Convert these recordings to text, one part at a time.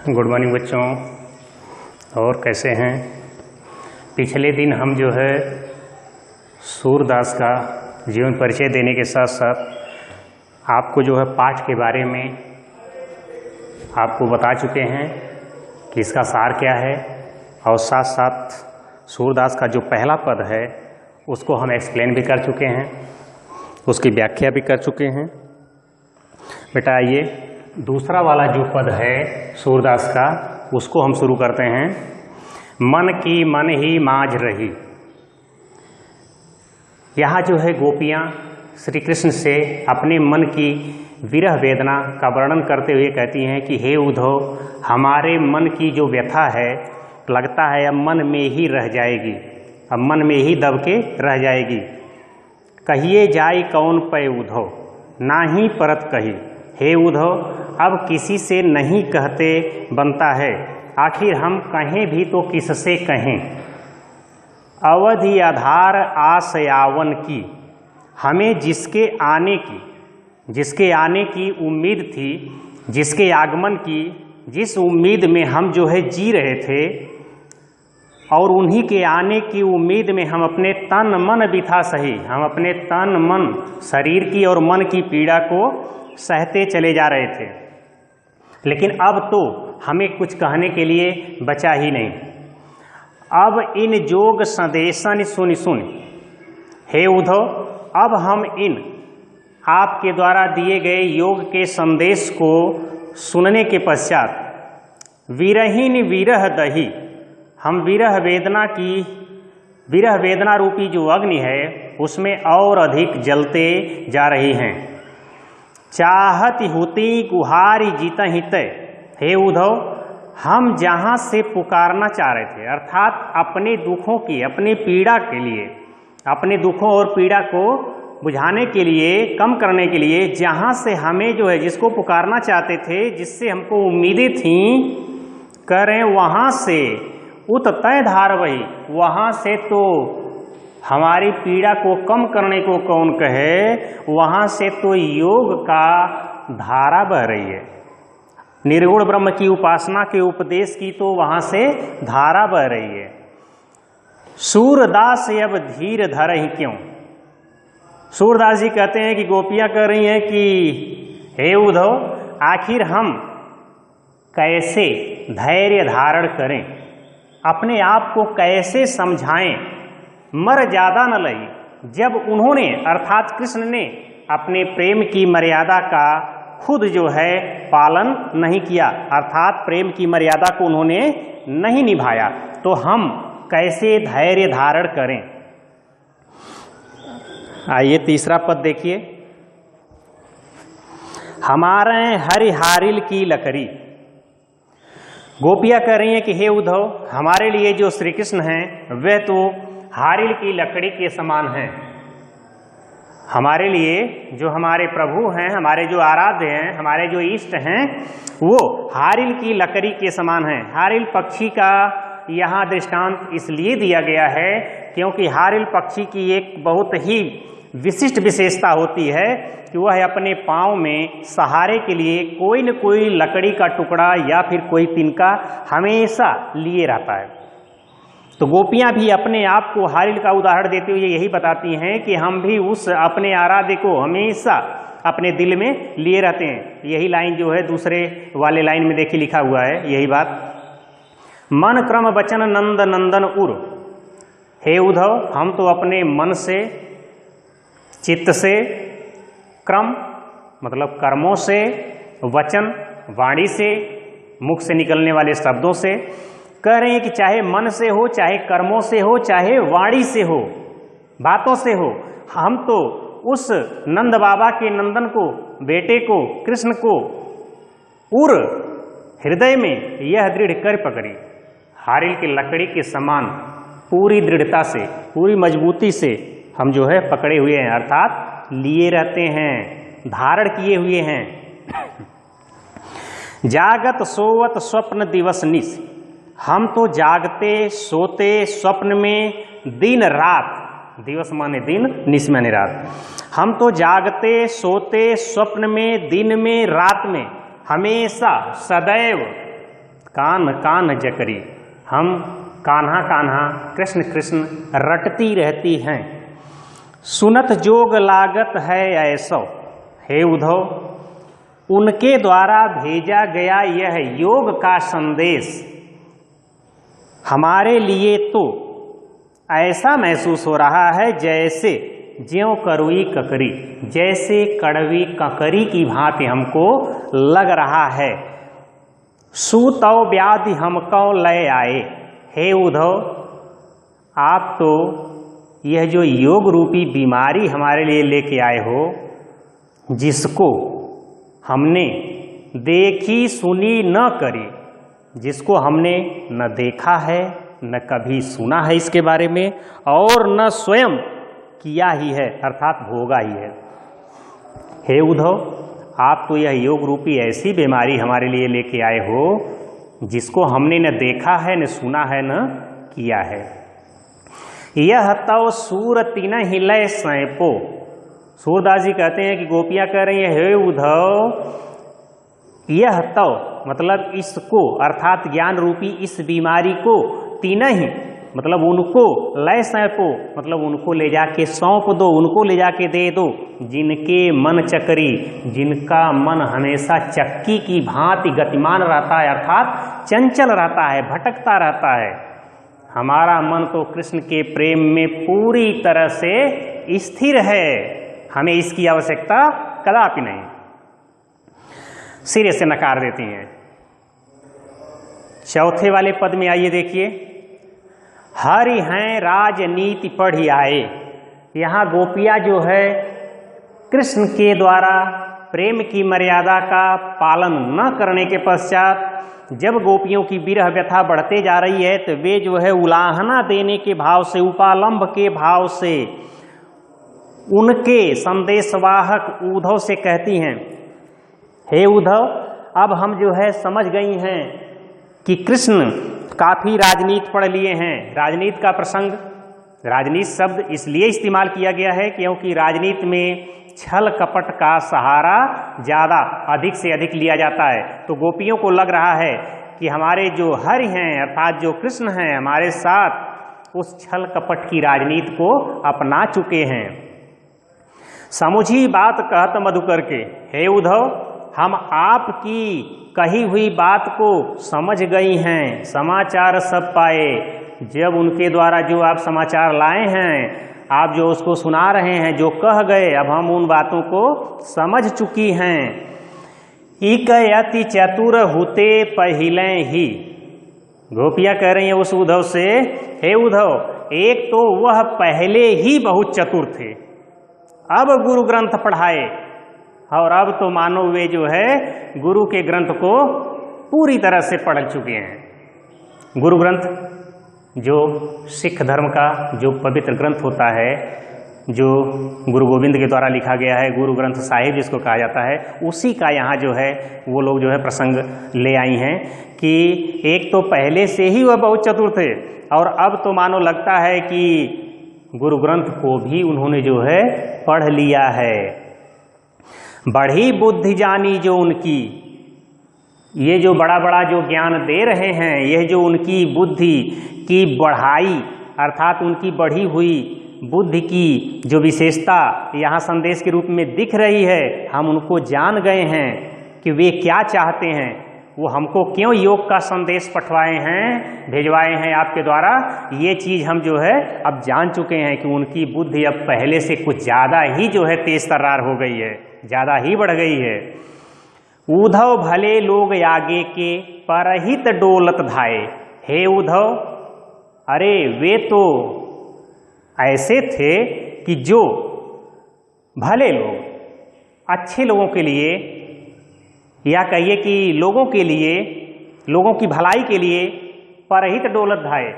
Good morning बच्चों। और कैसे हैं? पिछले दिन हम जो है सूरदास का जीवन परिचय देने के साथ साथ आपको जो है पाठ के बारे में आपको बता चुके हैं कि इसका सार क्या है, और साथ साथ सूरदास का जो पहला पद है उसको हम एक्सप्लेन भी कर चुके हैं, उसकी व्याख्या भी कर चुके हैं। बेटा ये दूसरा वाला जो पद है सूरदास का, उसको हम शुरू करते हैं। मन की मन ही माझ रही। यहाँ जो है गोपियाँ श्री कृष्ण से अपने मन की विरह वेदना का वर्णन करते हुए कहती हैं कि हे उद्धव, हमारे मन की जो व्यथा है लगता है अब मन में ही रह जाएगी, अब मन में ही दब के रह जाएगी। कहिए जाय कौन पै उद्धव, ना ही परत कही। हे उद्धव, अब किसी से नहीं कहते बनता है, आखिर हम कहें भी तो किससे कहें। अवधि आधार आस यावन की, हमें जिसके आने की उम्मीद थी, जिसके आगमन की जिस उम्मीद में हम जो है जी रहे थे, और उन्हीं के आने की उम्मीद में हम अपने तन मन बिथा सही, हम अपने तन मन शरीर की और मन की पीड़ा को सहते चले जा रहे थे। लेकिन अब तो हमें कुछ कहने के लिए बचा ही नहीं। अब इन जोग संदेशन सुन सुन, हे उद्धव, अब हम इन आपके द्वारा दिए गए योग के संदेश को सुनने के पश्चात विरहीन विरह दही, हम विरह वेदना रूपी जो अग्नि है उसमें और अधिक जलते जा रही हैं। चाहत हुती गुहारी जीता हित। हे उद्धव, हम जहाँ से पुकारना चाह रहे थे, अर्थात अपने दुखों की, अपनी पीड़ा के लिए, अपने दुखों और पीड़ा को बुझाने के लिए, कम करने के लिए, जहाँ से हमें जो है जिसको पुकारना चाहते थे, जिससे हमको उम्मीदें थीं, करें वहाँ से उत तय धार वही, वहाँ से तो हमारी पीड़ा को कम करने को कौन कहे, वहाँ से तो योग का धारा बह रही है। निर्गुण ब्रह्म की उपासना के उपदेश की तो वहाँ से धारा बह रही है। सूरदास अब धीर धर ही क्यों। सूरदास जी कहते हैं कि गोपियाँ कह रही हैं कि हे उद्धव, आखिर हम कैसे धैर्य धारण करें, अपने आप को कैसे समझाएं, मर ज्यादा न लई। जब उन्होंने अर्थात कृष्ण ने अपने प्रेम की मर्यादा का खुद जो है पालन नहीं किया, अर्थात प्रेम की मर्यादा को उन्होंने नहीं निभाया, तो हम कैसे धैर्य धारण करें। आइए तीसरा पद देखिए। हमारे हरिहारिल की लकड़ी। गोपियाँ कह रही हैं कि हे उद्धव, हमारे लिए जो श्री कृष्ण हैं वह तो हारिल की लकड़ी के समान हैं। हमारे लिए जो हमारे प्रभु हैं, हमारे जो आराध्य हैं, हमारे जो इष्ट हैं, वो हारिल की लकड़ी के समान हैं। हारिल पक्षी का यहाँ दृष्टांत इसलिए दिया गया है क्योंकि हारिल पक्षी की एक बहुत ही विशिष्ट विशेषता होती है कि वह अपने पाँव में सहारे के लिए कोई न कोई लकड़ी का टुकड़ा या फिर कोई तिनका हमेशा लिए रहता है। तो गोपियाँ भी अपने आप को हारिल का उदाहरण देते हुए यही बताती हैं कि हम भी उस अपने आराध्य को हमेशा अपने दिल में लिए रहते हैं। यही लाइन जो है दूसरे वाले लाइन में देखिए लिखा हुआ है यही बात। मन क्रम वचन नंद नंदन उर। हे उद्धव, हम तो अपने मन से, चित्त से, क्रम मतलब कर्मों से, वचन वाणी से, मुख से निकलने वाले शब्दों से कह रहे हैं कि चाहे मन से हो, चाहे कर्मों से हो, चाहे वाणी से हो, बातों से हो, हम तो उस नंद बाबा के नंदन को, बेटे को, कृष्ण को उर हृदय में यह दृढ़ कर पकड़ी, हारिल की लकड़ी के समान पूरी दृढ़ता से, पूरी मजबूती से हम जो है पकड़े हुए हैं, अर्थात लिए रहते हैं, धारण किए हुए हैं। जागत सोवत स्वप्न दिवस निश। हम तो जागते सोते स्वप्न में दिन रात, दिवस माने दिन, निश माने रात, हम तो जागते सोते स्वप्न में, दिन में, रात में, हमेशा सदैव कान कान जकरी, हम कान्हा कान्हा कृष्ण कृष्ण रटती रहती हैं। सुनत जोग लागत है ऐसो, हे उद्धव उनके द्वारा भेजा गया यह योग का संदेश हमारे लिए तो ऐसा महसूस हो रहा है जैसे ज्यों करुई ककरी, जैसे कड़वी ककरी की भांति हमको लग रहा है। सुतौ व्याधि हमको लय आए, हे उद्धव आप तो यह जो योग रूपी बीमारी हमारे लिए लेके आए हो, जिसको हमने देखी सुनी न करी, जिसको हमने न देखा है न कभी सुना है इसके बारे में और न स्वयं किया ही है अर्थात भोगा ही है। हे उद्धव आप तो यह योग रूपी ऐसी बीमारी हमारे लिए लेके आए हो जिसको हमने न देखा है न सुना है न किया है। यह तव सूर तीन हिलय सैपो, सूरदास जी कहते हैं कि गोपियां कह रही है हे उद्धव यह तव मतलब इसको अर्थात ज्ञान रूपी इस बीमारी को तीन ही मतलब उनको लय सैपो मतलब उनको ले जाके सौंप दो, उनको ले जाके दे दो जिनके मन चक्री, जिनका मन हमेशा चक्की की भांति गतिमान रहता है अर्थात चंचल रहता है, भटकता रहता है। हमारा मन तो कृष्ण के प्रेम में पूरी तरह से स्थिर है, हमें इसकी आवश्यकता कदापि नहीं। सिरे से नकार देती हैं। चौथे वाले पद में आइए देखिए, हरि हैं राजनीति पढ़ी आए। यहाँ गोपियाँ जो है कृष्ण के द्वारा प्रेम की मर्यादा का पालन न करने के पश्चात जब गोपियों की विरह व्यथा बढ़ते जा रही है तो वे जो है उलाहना देने के भाव से, उपालंब के भाव से उनके संदेशवाहक उद्धव से कहती हैं, हे उद्धव अब हम जो है समझ गई हैं कि कृष्ण काफी राजनीति पढ़ लिए हैं। राजनीति का प्रसंग, राजनीति शब्द इसलिए इस्तेमाल किया गया है क्योंकि राजनीति में छल कपट का सहारा ज़्यादा अधिक से अधिक लिया जाता है। तो गोपियों को लग रहा है कि हमारे जो हरि हैं अर्थात जो कृष्ण हैं हमारे साथ उस छल कपट की राजनीति को अपना चुके हैं। समुझी बात कहत मधुकर के, हे उद्धव हम आपकी कही हुई बात को समझ गई हैं, समाचार सब पाए। जब उनके द्वारा जो आप समाचार लाए हैं, आप जो उसको सुना रहे हैं, जो कह गए, अब हम उन बातों को समझ चुकी हैं। इक अति चतुर हुते पहिले ही, गोपियाँ कह रही हैं उस उद्धव से, हे उद्धव एक तो वह पहले ही बहुत चतुर थे, अब गुरु ग्रंथ पढ़ाए और अब तो मानो वे जो है गुरु के ग्रंथ को पूरी तरह से पढ़ चुके हैं। गुरु ग्रंथ जो सिख धर्म का जो पवित्र ग्रंथ होता है, जो गुरु गोविंद के द्वारा लिखा गया है, गुरु ग्रंथ साहिब जिसको कहा जाता है, उसी का यहाँ जो है वो लोग जो है प्रसंग ले आई हैं कि एक तो पहले से ही वह बहुत चतुर थे और अब तो मानो लगता है कि गुरु ग्रंथ को भी उन्होंने जो है पढ़ लिया है। बढ़ी बुद्धि जानी जो उनकी, ये जो बड़ा बड़ा जो ज्ञान दे रहे हैं, यह जो उनकी बुद्धि की बढ़ाई अर्थात उनकी बढ़ी हुई बुद्धि की जो विशेषता यहाँ संदेश के रूप में दिख रही है, हम उनको जान गए हैं कि वे क्या चाहते हैं, वो हमको क्यों योग का संदेश पठवाए हैं, भिजवाए हैं आपके द्वारा। ये चीज़ हम जो है अब जान चुके हैं कि उनकी बुद्धि अब पहले से कुछ ज़्यादा ही जो है तेज तर्रार हो गई है, ज़्यादा ही बढ़ गई है। उद्धव भले लोग आगे के परहित डोलत धाये, हे उद्धव अरे वे तो ऐसे थे कि जो भले लोग, अच्छे लोगों के लिए या कहिए कि लोगों के लिए, लोगों की भलाई के लिए परहित डोलत धाये,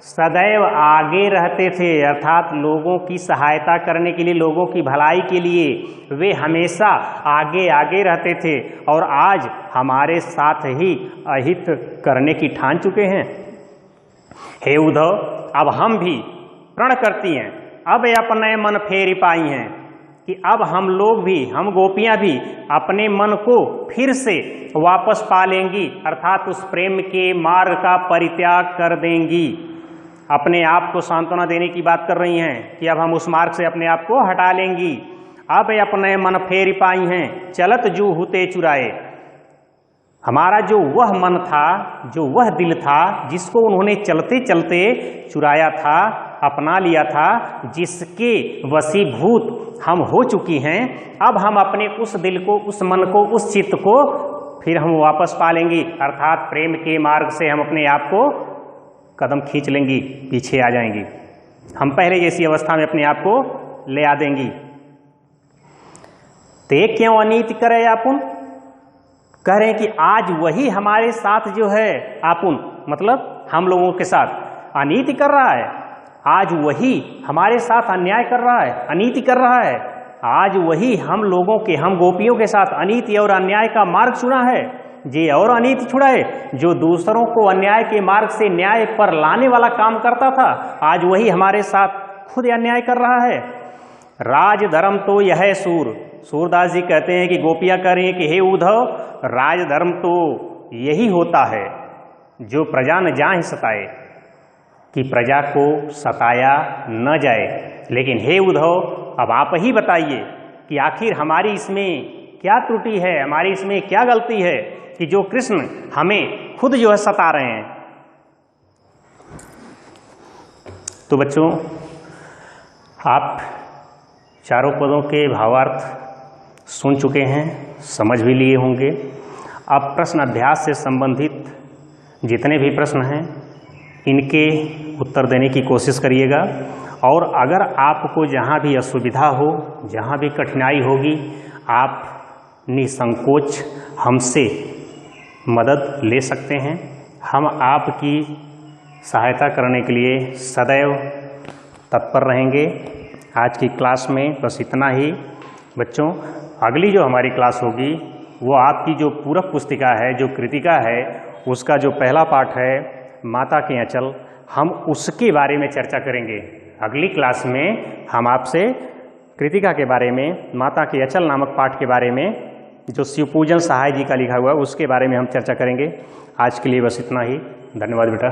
सदैव आगे रहते थे अर्थात लोगों की सहायता करने के लिए, लोगों की भलाई के लिए वे हमेशा आगे आगे रहते थे और आज हमारे साथ ही अहित करने की ठान चुके हैं। हे उद्धव अब हम भी प्रण करती हैं, अब अपने मन फेरी पाई हैं कि अब हम लोग भी, हम गोपियां भी अपने मन को फिर से वापस पा लेंगी, अर्थात उस प्रेम के मार्ग का परित्याग कर देंगी। अपने आप को सांत्वना देने की बात कर रही हैं कि अब हम उस मार्ग से अपने आप को हटा लेंगी। अब अपने मन फेर पाई हैं, चलत जू हुते चुराए। हमारा जो वह मन था, जो वह दिल था, जिसको उन्होंने चलते चलते चुराया था, अपना लिया था, जिसके वशीभूत हम हो चुकी हैं, अब हम अपने उस दिल को, उस मन को, उस चित्त को फिर हम वापस पा लेंगी, अर्थात प्रेम के मार्ग से हम अपने आप को कदम खींच लेंगी, पीछे आ जाएंगी, हम पहले जैसी अवस्था में अपने आप को ले आ देंगी। ते क्यों अनीति करे आपुन, कह रहे हैं कि आज वही हमारे साथ जो है, आपुन मतलब हम लोगों के साथ अनीति कर रहा है, आज वही हमारे साथ अन्याय कर रहा है, अनीति कर रहा है। आज वही हम लोगों के, हम गोपियों के साथ अनीति और अन्याय का मार्ग चुना है। जे और अनीति छुड़ाए, जो दूसरों को अन्याय के मार्ग से न्याय पर लाने वाला काम करता था, आज वही हमारे साथ खुद अन्याय कर रहा है। राज धर्म तो यह है सूर, सूरदास जी कहते हैं कि गोपियां कह रही हैं कि हे उद्धव, राज धर्म तो यही होता है जो प्रजा न जाहि सताए, कि प्रजा को सताया न जाए। लेकिन हे उद्धव, अब आप ही बताइए कि आखिर हमारी इसमें क्या त्रुटि है, हमारी इसमें क्या गलती है कि जो कृष्ण हमें खुद जो है सता रहे हैं। तो बच्चों, आप चारों पदों के भावार्थ सुन चुके हैं, समझ भी लिए होंगे। अब प्रश्न अभ्यास से संबंधित जितने भी प्रश्न हैं, इनके उत्तर देने की कोशिश करिएगा। और अगर आपको जहाँ भी असुविधा हो, जहाँ भी कठिनाई होगी, आप निसंकोच हमसे मदद ले सकते हैं। हम आपकी सहायता करने के लिए सदैव तत्पर रहेंगे। आज की क्लास में बस इतना ही बच्चों। अगली जो हमारी क्लास होगी वो आपकी जो पूरक पुस्तिका है, जो कृतिका है, उसका जो पहला पाठ है माता के आंचल, हम उसके बारे में चर्चा करेंगे। अगली क्लास में हम आपसे कृतिका के बारे में, माता के आंचल नामक पाठ के बारे में, जो शिवपूजन सहाय जी का लिखा हुआ है, उसके बारे में हम चर्चा करेंगे। आज के लिए बस इतना ही। धन्यवाद बेटा।